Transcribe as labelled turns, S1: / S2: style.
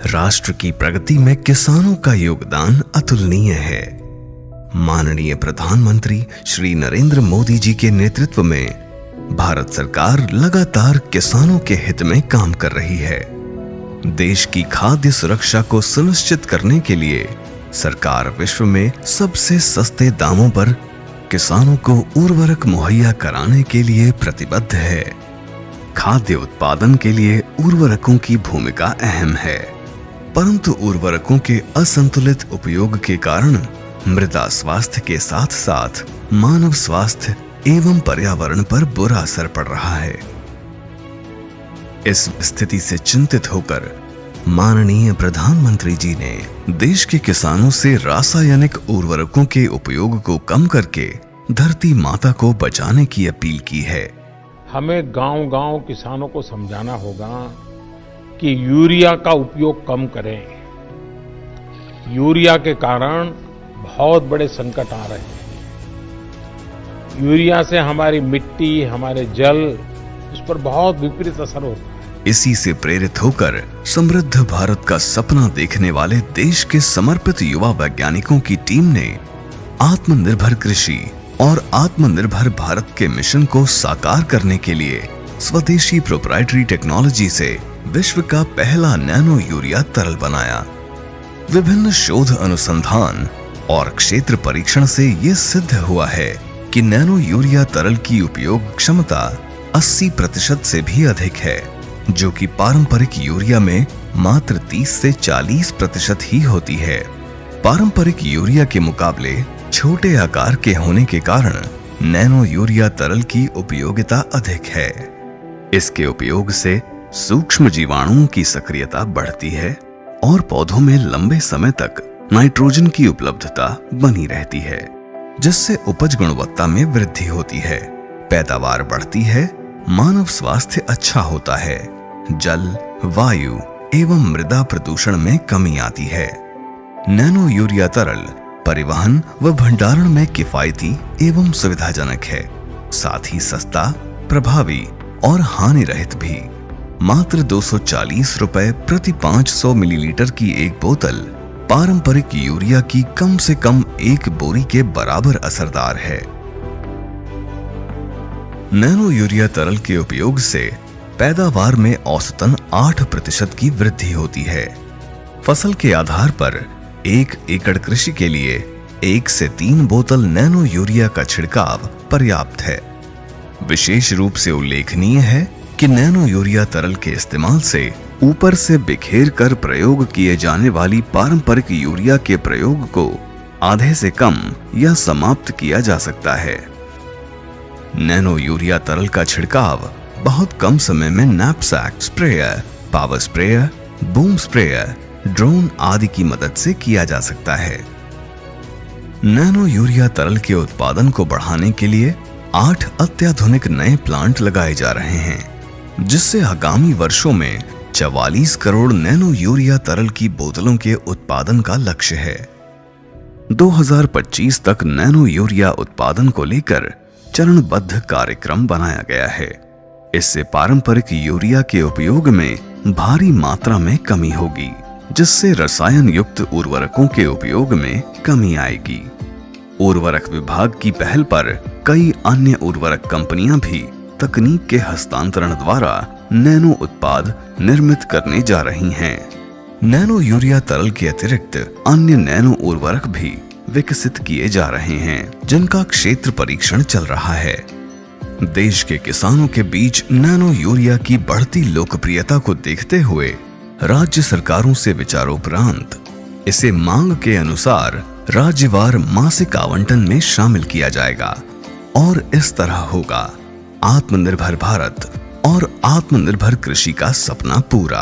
S1: राष्ट्र की प्रगति में किसानों का योगदान अतुलनीय है। माननीय प्रधानमंत्री श्री नरेंद्र मोदी जी के नेतृत्व में भारत सरकार लगातार किसानों के हित में काम कर रही है। देश की खाद्य सुरक्षा को सुनिश्चित करने के लिए सरकार विश्व में सबसे सस्ते दामों पर किसानों को उर्वरक मुहैया कराने के लिए प्रतिबद्ध है। खाद्य उत्पादन के लिए उर्वरकों की भूमिका अहम है, परंतु उर्वरकों के असंतुलित उपयोग के कारण मृदा स्वास्थ्य के साथ साथ मानव स्वास्थ्य एवं पर्यावरण पर बुरा असर पड़ रहा है। इस स्थिति से चिंतित होकर माननीय प्रधानमंत्री जी ने देश के किसानों से रासायनिक उर्वरकों के उपयोग को कम करके धरती माता को बचाने की अपील की है।
S2: हमें गांव-गांव किसानों को समझाना होगा कि यूरिया का उपयोग कम करें। यूरिया के कारण बहुत बड़े संकट आ रहे हैं। यूरिया से हमारी मिट्टी, हमारे जल, उस पर बहुत विपरीत असर होता है।
S1: इसी से प्रेरित होकर समृद्ध भारत का सपना देखने वाले देश के समर्पित युवा वैज्ञानिकों की टीम ने आत्मनिर्भर कृषि और आत्मनिर्भर भारत के मिशन को साकार करने के लिए स्वदेशी प्रोप्राइटरी टेक्नोलॉजी से विश्व का पहला नैनो यूरिया तरल बनाया। विभिन्न शोध अनुसंधान और क्षेत्र परीक्षण से ये सिद्ध हुआ है कि नैनो यूरिया तरल की उपयोग क्षमता 80% से भी अधिक है, जो कि पारंपरिक यूरिया में मात्र 30 से 40% ही होती है। पारंपरिक यूरिया के मुकाबले छोटे आकार के होने के कारण नैनो यूरिया तरल की उपयोगिता अधिक है। इसके उपयोग से सूक्ष्म जीवाणुओं की सक्रियता बढ़ती है और पौधों में लंबे समय तक नाइट्रोजन की उपलब्धता बनी रहती है, जिससे उपज गुणवत्ता में वृद्धि होती है, पैदावार बढ़ती है, मानव स्वास्थ्य अच्छा होता है, जल, वायु एवं मृदा प्रदूषण में कमी आती है। नैनो यूरिया तरल परिवहन व भंडारण में किफायती एवं सुविधाजनक है, साथ ही सस्ता, प्रभावी और हानि रहित भी। मात्र 240 रुपए प्रति 500 मिलीलीटर की एक बोतल पारंपरिक यूरिया की कम से कम एक बोरी के बराबर असरदार है। नैनो यूरिया तरल के उपयोग से पैदावार में औसतन 8% की वृद्धि होती है। फसल के आधार पर 1 एकड़ कृषि के लिए 1 से 3 बोतल नैनो यूरिया का छिड़काव पर्याप्त है। विशेष रूप से उल्लेखनीय है कि नैनो यूरिया तरल के इस्तेमाल से ऊपर से बिखेर कर प्रयोग किए जाने वाली पारंपरिक यूरिया के प्रयोग को आधे से कम या समाप्त किया जा सकता है। नैनो यूरिया तरल का छिड़काव बहुत कम समय में knapsack sprayer, power sprayer, boom sprayer, drone आदि की मदद से किया जा सकता है। नैनो यूरिया तरल के उत्पादन को बढ़ाने के लिए 8 अत्याधुनिक नए प्लांट लगाए जा रहे हैं, जिससे आगामी वर्षों में 44 करोड़ नैनो यूरिया तरल की बोतलों के उत्पादन का लक्ष्य है। 2025 तक नैनो यूरिया उत्पादन को लेकर चरणबद्ध कार्यक्रम बनाया गया है। इससे पारंपरिक यूरिया के उपयोग में भारी मात्रा में कमी होगी, जिससे रसायन युक्त उर्वरकों के उपयोग में कमी आएगी। उर्वरक विभाग की पहल पर कई अन्य उर्वरक कंपनियां भी तकनीक के हस्तांतरण द्वारा नैनो उत्पाद निर्मित करने जा रही हैं। नैनो यूरिया तरल के अतिरिक्त अन्य नैनो उर्वरक भी विकसित किए जा रहे हैं, जिनका क्षेत्र परीक्षण चल रहा है। देश के किसानों के बीच नैनो यूरिया की बढ़ती लोकप्रियता को देखते हुए राज्य सरकारों से विचारोपरांत इसे मांग के अनुसार राज्यवार मासिक आवंटन में शामिल किया जाएगा और इस तरह होगा आत्मनिर्भर भारत और आत्मनिर्भर कृषि का सपना पूरा।